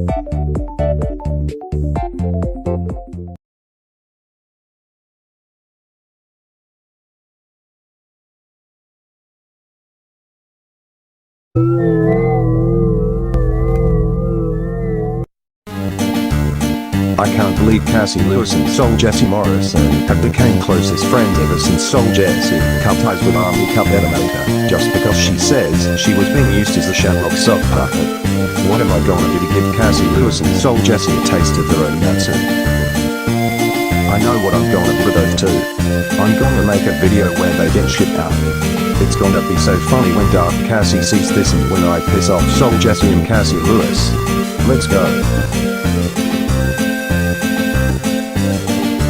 I can't believe Cassie Lewis and Soul Jesse Morrison have become closest friends ever since Soul Jesse cut ties with Army Cup Eliminator, just because she says she was being used as a Shamrock sock puppet. What am I gonna do to give Cassie Lewis and Soul Jesse a taste of their own medicine? I know what I'm gonna do with those two. I'm gonna make a video where they get shit out. It's gonna be so funny when Dark Cassie sees this and when I piss off Soul Jesse and Cassie Lewis. Let's go.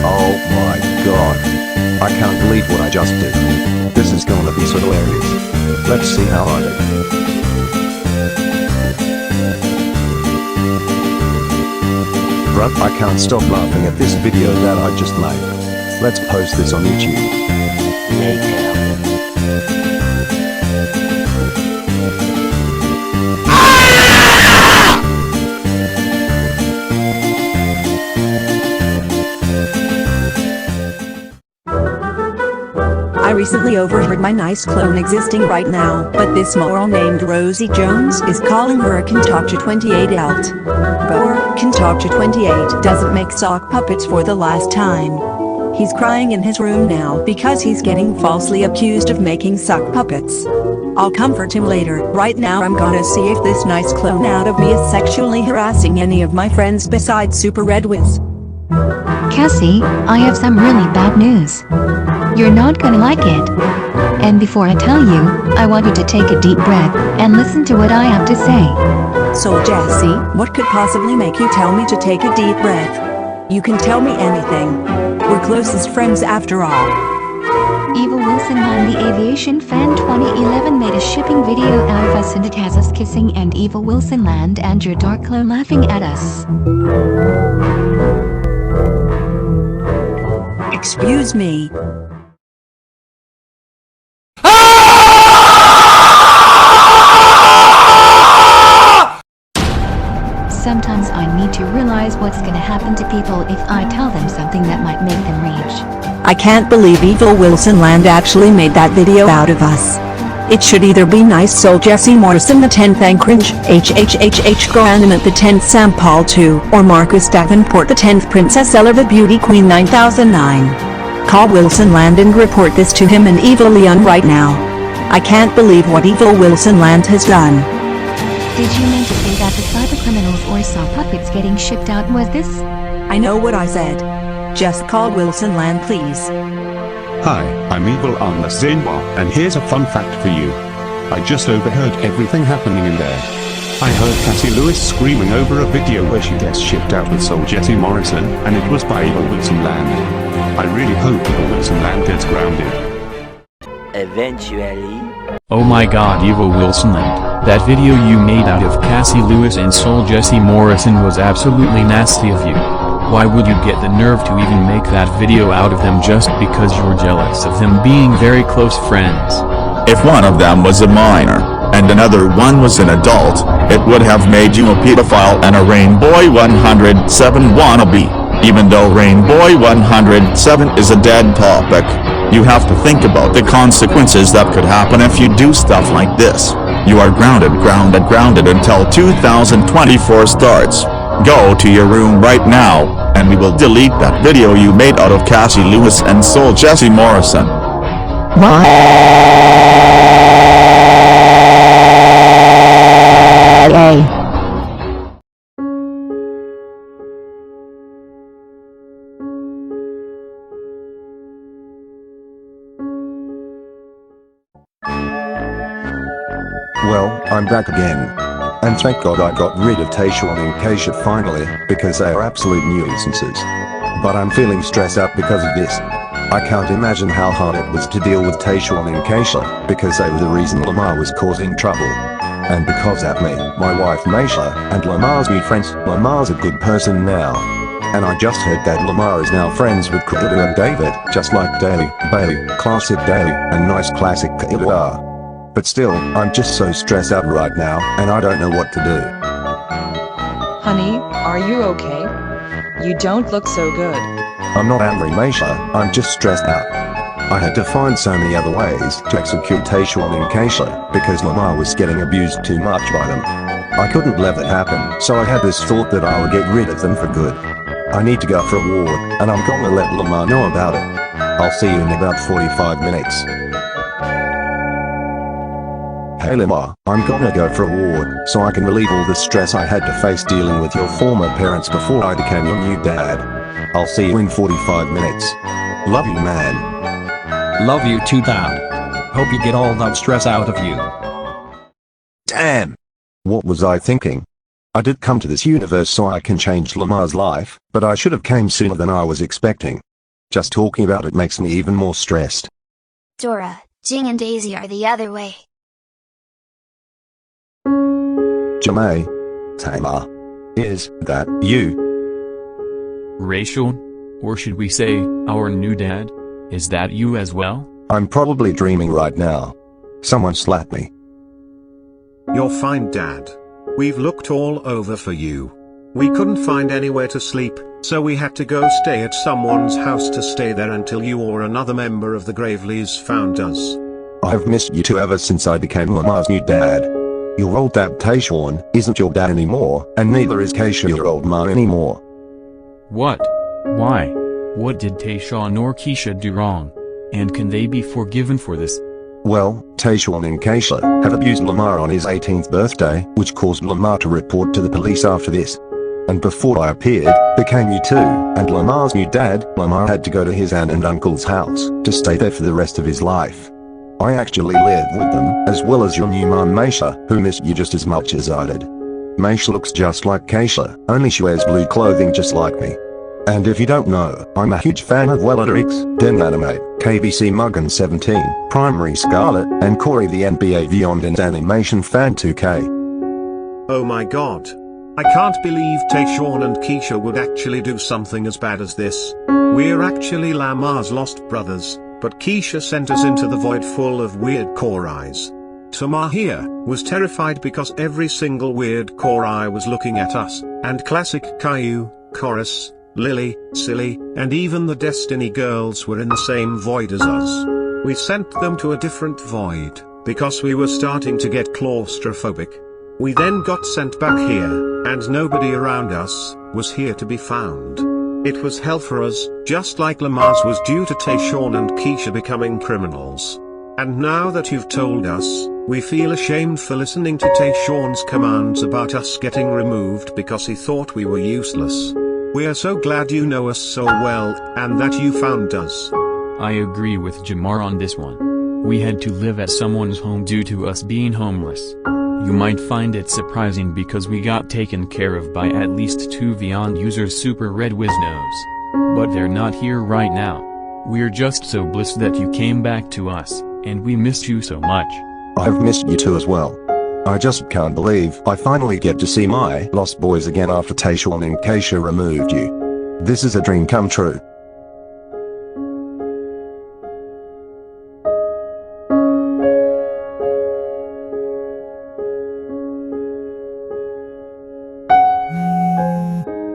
Oh my god. I can't believe what I just did. This is gonna be so hilarious. Let's see how I do. Bruh, I can't stop laughing at this video that I just made. Let's post this on YouTube. I recently overheard my nice clone existing right now, but this moral named Rosie Jones is calling her a Kentucky 28 out. Or, Kentucky 28 doesn't make sock puppets for the last time. He's crying in his room now because he's getting falsely accused of making sock puppets. I'll comfort him later. Right now I'm gonna see if this nice clone out of me is sexually harassing any of my friends besides Super Red Wiz. Cassie, I have some really bad news. You're not gonna like it. And before I tell you, I want you to take a deep breath and listen to what I have to say. So Jesse, what could possibly make you tell me to take a deep breath? You can tell me anything. We're closest friends after all. Evil Wilson Man the Aviation Fan 2011 made a shipping video out of us and it has us kissing and Evil Wilson Land and your dark clone laughing at us. Excuse me. Sometimes I need to realize what's gonna happen to people if I tell them something that might make them rage. I can't believe Evil Wilson Land actually made that video out of us. It should either be Nice Soul Jesse Morrison the 10th and Cringe HHHH Go Animate the 10th Sam Paul 2 or Marcus Davenport the 10th Princess Ella the Beauty Queen 9009. Call Wilson Land and report this to him and Evil Leon right now. I can't believe what Evil Wilson Land has done. Did you mean to say that the cybercriminals or sock puppets getting shipped out was this? I know what I said. Just call Wilson Land please. Hi, I'm Evil on the Zinwa, and here's a fun fact for you. I just overheard everything happening in there. I heard Cassie Lewis screaming over a video where she gets shipped out with Soul Jesse Morrison, and it was by Evil Wilson Land. I really hope Evil Wilson Land gets grounded. Eventually. Oh my god, Evil Wilson Land, that video you made out of Cassie Lewis and Soul Jesse Morrison was absolutely nasty of you. Why would you get the nerve to even make that video out of them just because you're jealous of them being very close friends? If one of them was a minor, and another one was an adult, it would have made you a pedophile and a Rainboy 107 wannabe. Even though Rainboy 107 is a dead topic, you have to think about the consequences that could happen if you do stuff like this. You are grounded until 2024 starts. Go to your room right now, and we will delete that video you made out of Cassie Lewis and Soul Jesse Morrison. Well, I'm back again. And thank God I got rid of Tayshawn and Keisha finally, because they are absolute nuisances. But I'm feeling stressed out because of this. I can't imagine how hard it was to deal with Tayshawn and Keisha, because they were the reason Lamar was causing trouble. And because of me, my wife Maisha, and Lamar's new friends, Lamar's a good person now. And I just heard that Lamar is now friends with Cricket and David, just like Daly, Bailey, Classic Daly, and Nice Classic Kaiwa. But still, I'm just so stressed out right now, and I don't know what to do. Honey, are you okay? You don't look so good. I'm not angry, Meisha, I'm just stressed out. I had to find so many other ways to execute Tayshaun and Keisha because Lamar was getting abused too much by them. I couldn't let that happen, so I had this thought that I would get rid of them for good. I need to go for a walk, and I'm gonna let Lamar know about it. I'll see you in about 45 minutes. Hey Lamar, I'm gonna go for a walk, so I can relieve all the stress I had to face dealing with your former parents before I became your new dad. I'll see you in 45 minutes. Love you, man. Love you too, Dad. Hope you get all that stress out of you. Damn! What was I thinking? I did come to this universe so I can change Lamar's life, but I should have came sooner than I was expecting. Just talking about it makes me even more stressed. Dora, Jing and Daisy are the other way. Jamae. Tamar. Is that you? Rachel? Or should we say, our new dad? Is that you as well? I'm probably dreaming right now. Someone slapped me. You're fine, Dad. We've looked all over for you. We couldn't find anywhere to sleep, so we had to go stay at someone's house to stay there until you or another member of the Graveleys found us. I've missed you two ever since I became Lamar's new dad. Your old dad Tayshaun isn't your dad anymore, and neither is Keisha your old ma anymore. What? Why? What did Tayshaun or Keisha do wrong? And can they be forgiven for this? Well, Tayshaun and Keisha have abused Lamar on his 18th birthday, which caused Lamar to report to the police after this. And before I appeared, became you two, and Lamar's new dad, Lamar had to go to his aunt and uncle's house to stay there for the rest of his life. I actually lived with them, as well as your new mom Meisha, who missed you just as much as I did. Meisha looks just like Keisha, only she wears blue clothing just like me. And if you don't know, I'm a huge fan of Wellerix, Den Animate, KBC Muggin 17, Primary Scarlet, and Corey the NBA Vyond and Animation Fan 2K. Oh my god. I can't believe Tayshaun and Keisha would actually do something as bad as this. We're actually Lamar's lost brothers, but Keisha sent us into the void full of weird core eyes. Tamar here was terrified because every single weird core eye was looking at us, and classic Caillou, Chorus, Lily, Silly, and even the Destiny girls were in the same void as us. We sent them to a different void, because we were starting to get claustrophobic. We then got sent back here, and nobody around us was here to be found. It was hell for us, just like Lamar's was due to Tayshaun and Keisha becoming criminals. And now that you've told us, we feel ashamed for listening to Tayshaun's commands about us getting removed because he thought we were useless. We are so glad you know us so well, and that you found us. I agree with Jamar on this one. We had to live at someone's home due to us being homeless. You might find it surprising because we got taken care of by at least 2 Vyond users Super Red Wiznos. But they're not here right now. We're just so blessed that you came back to us, and we missed you so much. I've missed you too as well. I just can't believe I finally get to see my lost boys again after Tayshaun and Keisha removed you. This is a dream come true.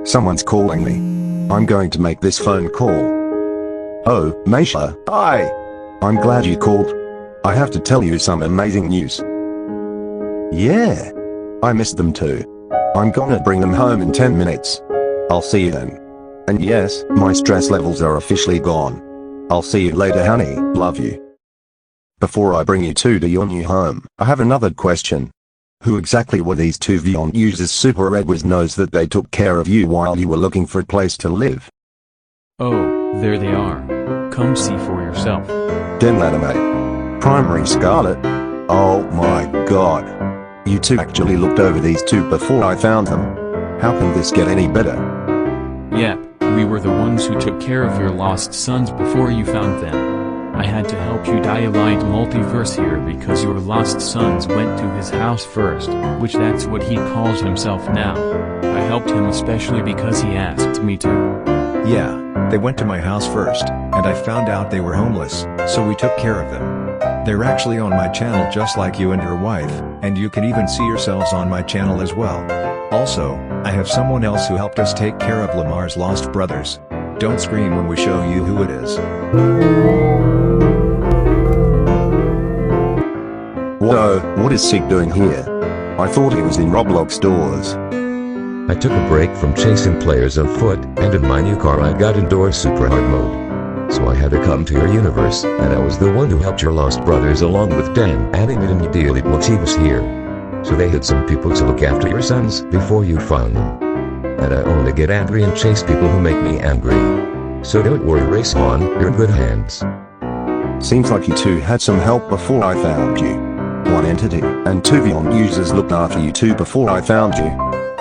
Someone's calling me. I'm going to make this phone call. Oh, Meisha, hi! I'm glad you called. I have to tell you some amazing news. Yeah. I missed them too. I'm gonna bring them home in 10 minutes. I'll see you then. And yes, my stress levels are officially gone. I'll see you later, honey, love you. Before I bring you two to your new home, I have another question. Who exactly were these 2 Vyond users Super Red Wiz knows that they took care of you while you were looking for a place to live? Oh, there they are. Come see for yourself. Den Animate. Primary Scarlet. Oh my god. You two actually looked over these two before I found them. How can this get any better? Yeah, we were the ones who took care of your lost sons before you found them. I had to help you dilate multiverse here because your lost sons went to his house first, which that's what he calls himself now. I helped him especially because he asked me to. Yeah, they went to my house first, and I found out they were homeless, so we took care of them. They're actually on my channel just like you and your wife, and you can even see yourselves on my channel as well. Also, I have someone else who helped us take care of Lamar's lost brothers. Don't scream when we show you who it is. Whoa, what is Seek doing here? I thought he was in Roblox stores. I took a break from chasing players on foot, and in my new car I got indoor super hard mode. So I had to come to your universe, and I was the one who helped your lost brothers along with Dan, Animate and Ideally Motivus here. So they had some people to look after your sons before you found them. And I only get angry and chase people who make me angry. So don't worry, Race On, you're in good hands. Seems like you two had some help before I found you. One entity and two Vyond users looked after you two before I found you.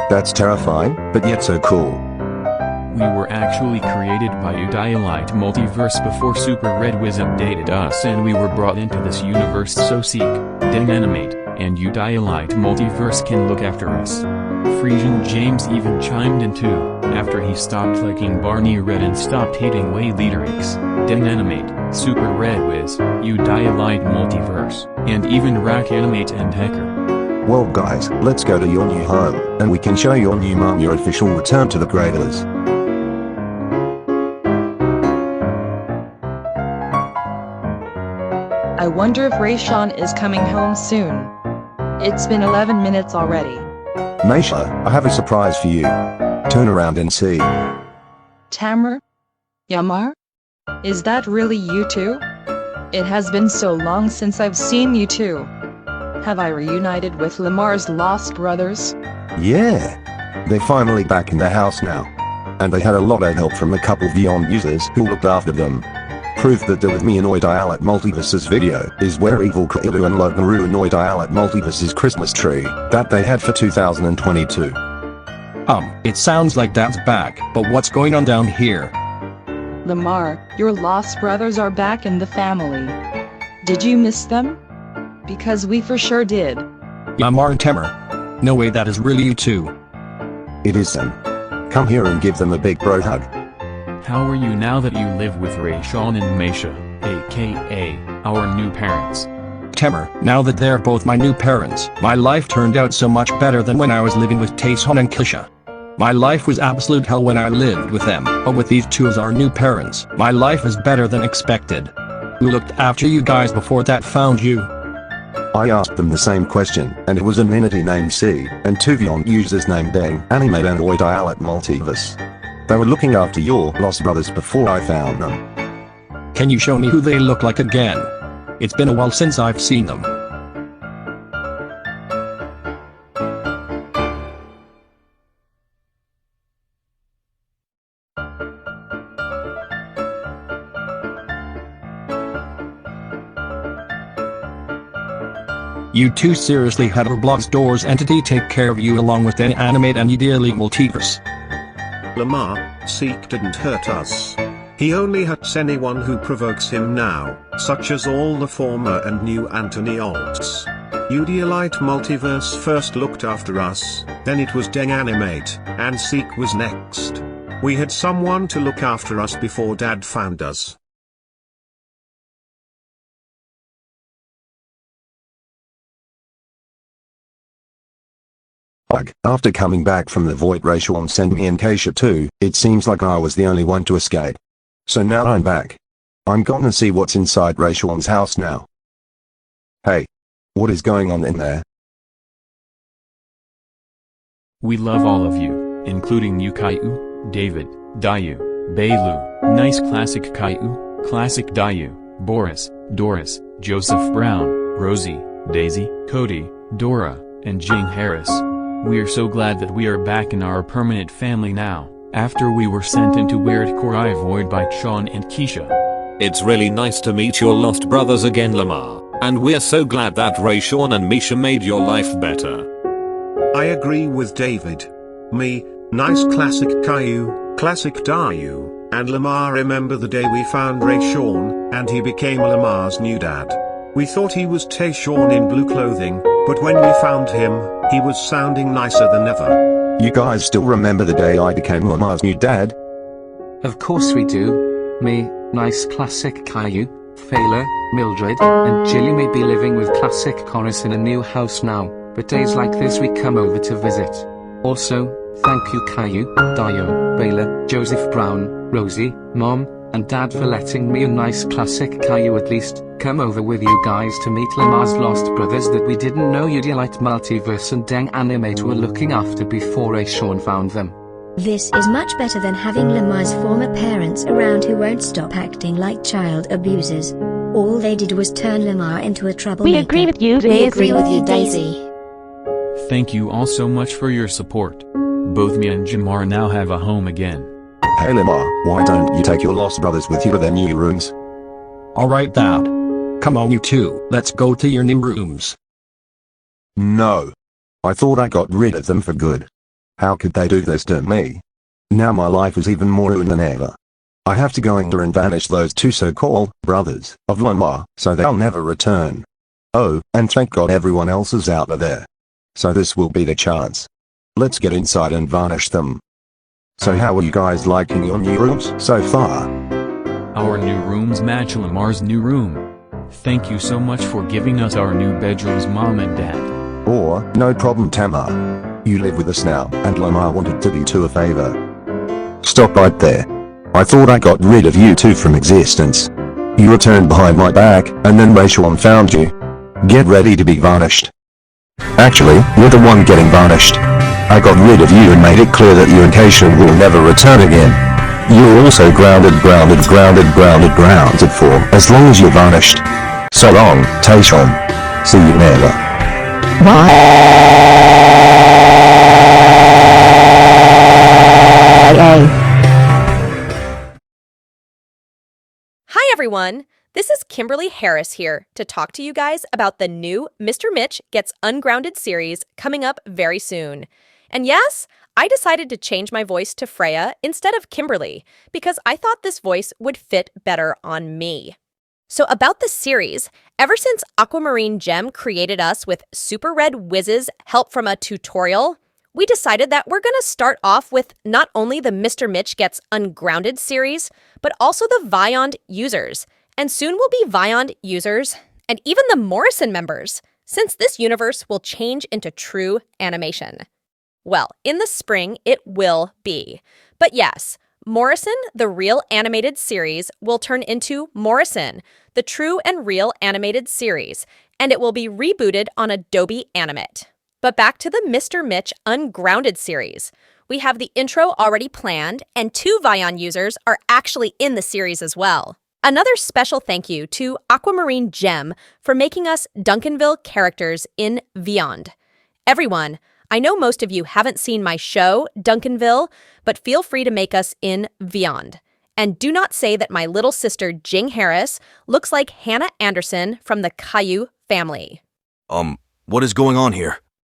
That's terrifying, but yet so cool. We were actually created by Udilite Multiverse before Super Red Wiz updated us, and we were brought into this universe so Seek, Den Animate, and Udilite Multiverse can look after us. Frisian James even chimed in too, after he stopped liking Barney Red and stopped hating Way Leaderix, Den Animate, Super Red Wiz, Udilite Multiverse, and even Rack Animate and Hecker. Well guys, let's go to your new home, and we can show your new mom your official return to the Graders. I wonder if Rayshawn is coming home soon. It's been 11 minutes already. Maisha, I have a surprise for you. Turn around and see. Tamer? Yamar? Is that really you two? It has been so long since I've seen you two. Have I reunited with Lamar's lost brothers? Yeah. They're finally back in the house now. And they had a lot of help from a couple Vyond users who looked after them. Proof that they're with me in Udilite Multiverse's video is where Evil Kailu and Logaru in Udilite Multiverse's Christmas tree that they had for 2022. It sounds like that's back, but what's going on down here? Lamar, your lost brothers are back in the family. Did you miss them? Because we for sure did. Lamar and Tamer. No way, that is really you two. It is them. Come here and give them a big bro hug. How are you now that you live with Rayshawn and Maisha, aka our new parents? Tamer, now that they're both my new parents, my life turned out so much better than when I was living with Tayson and Kisha. My life was absolute hell when I lived with them, but with these two as our new parents, my life is better than expected. Who looked after you guys before that found you? I asked them the same question, and it was an entity named C, and two Vyond users named Deng, Animate and Udilite Multiverse. They were looking after your lost brothers before I found them. Can you show me who they look like again? It's been a while since I've seen them. You two seriously had Roblox Doors entity take care of you along with an Animate and Ideally Multiverse? Lamar, Seek didn't hurt us. He only hurts anyone who provokes him now, such as all the former and new Anthony Alts. Udilite Multiverse first looked after us, then it was Deng Animate, and Seek was next. We had someone to look after us before Dad found us. After coming back from the void, Rayshawn sent me and Keisha too. It seems like I was the only one to escape. So now I'm back. I'm gonna see what's inside Rayshawn's house now. Hey. What is going on in there? We love all of you, including you Caillou, David, Dayu, Bailu, Nice Classic Caillou, Classic Dayu, Boris, Doris, Joseph Brown, Rosie, Daisy, Cody, Dora, and Jing Harris. We are so glad that we are back in our permanent family now, after we were sent into Weird Korai Void by Sean and Keisha. It's really nice to meet your lost brothers again, Lamar, and we're so glad that Rayshawn and Misha made your life better. I agree with David. Me, Nice Classic Caillou, Classic Dayu, and Lamar remember the day we found Rayshawn, and he became Lamar's new dad. We thought he was Tayshawn in blue clothing, but when we found him, he was sounding nicer than ever. You guys still remember the day I became Lamar's new dad? Of course we do. Me, Nice Classic Caillou, Fela, Mildred, and Jilly may be living with Classic Chorus in a new house now, but days like this we come over to visit. Also, thank you Caillou, Dio, Baylor, Joseph Brown, Rosie, Mom, and Dad for letting me a nice classic Caillou at least come over with you guys to meet Lamar's lost brothers that we didn't know Udilite Multiverse and Deng Animate were looking after before Sean found them. This is much better than having Lamar's former parents around who won't stop acting like child abusers. All they did was turn Lamar into a troublemaker. We agree with you, Daisy. We agree with you, Daisy. Thank you all so much for your support. Both me and Jamar now have a home again. Hey Lamar, why don't you take your lost brothers with you to their new rooms? Alright Dad. Come on you two, let's go to your new rooms. No. I thought I got rid of them for good. How could they do this to me? Now my life is even more ruined than ever. I have to go in there and banish those two so-called brothers of Lamar, so they'll never return. Oh, and thank God everyone else is out of there. So this will be the chance. Let's get inside and vanish them. So how are you guys liking your new rooms so far? Our new rooms match Lamar's new room. Thank you so much for giving us our new bedrooms, Mom and Dad. Or, no problem Tamar. You live with us now, and Lamar wanted to do you a favor. Stop right there. I thought I got rid of you two from existence. You returned behind my back, and then Rachel found you. Get ready to be vanished. Actually, you're the one getting vanished. I got rid of you and made it clear that you and Keisha will never return again. You're also grounded for as long as you're vanished. So long, Tayshawn. See you never. Hi everyone! This is Kimberly Harris here to talk to you guys about the new Mr. Mitch Gets Ungrounded series coming up very soon. And yes, I decided to change my voice to Freya instead of Kimberly because I thought this voice would fit better on me. So about the series, ever since Aquamarine Gem created us with Super Red Wiz's help from a tutorial, we decided that we're going to start off with not only the Mr. Mitch Gets Ungrounded series, but also the Vyond users. And soon will be Vyond users, and even the Morrison members, since this universe will change into true animation. Well, in the spring, it will be. But yes, Morrison, the real animated series, will turn into Morrison, the true and real animated series, and it will be rebooted on Adobe Animate. But back to the Mr. Mitch Ungrounded series. We have the intro already planned, and 2 Vyond users are actually in the series as well. Another special thank you to Aquamarine Gem for making us Duncanville characters in Vyond. Everyone, I know most of you haven't seen my show, Duncanville, but feel free to make us in Vyond. And do not say that my little sister Jing Harris looks like Hannah Anderson from the Caillou family. What is going on here?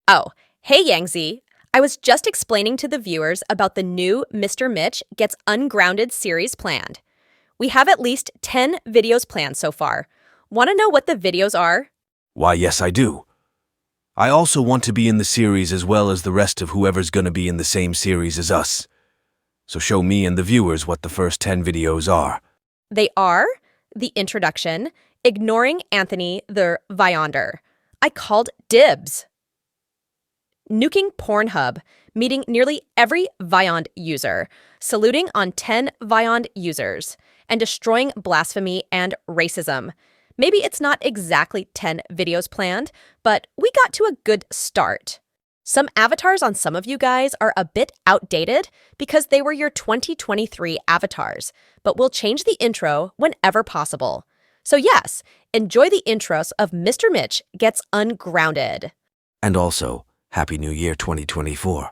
Oh, hey Yangzi. I was just explaining to the viewers about the new Mr. Mitch Gets Ungrounded series planned. We have at least 10 videos planned so far. Want to know what the videos are? Why, yes, I do. I also want to be in the series as well as the rest of whoever's gonna be in the same series as us. So show me and the viewers what the first 10 videos are. They are the introduction, ignoring Anthony the Vyonder. I called dibs. Nuking Pornhub, meeting nearly every Vyond user, saluting on 10 Vyond users, and destroying blasphemy and racism. Maybe it's not exactly 10 videos planned, but we got to a good start. Some avatars on some of you guys are a bit outdated because they were your 2023 avatars, but we'll change the intro whenever possible. So yes, enjoy the intros of Mr. Mitch Gets Ungrounded. And also, Happy New Year 2024.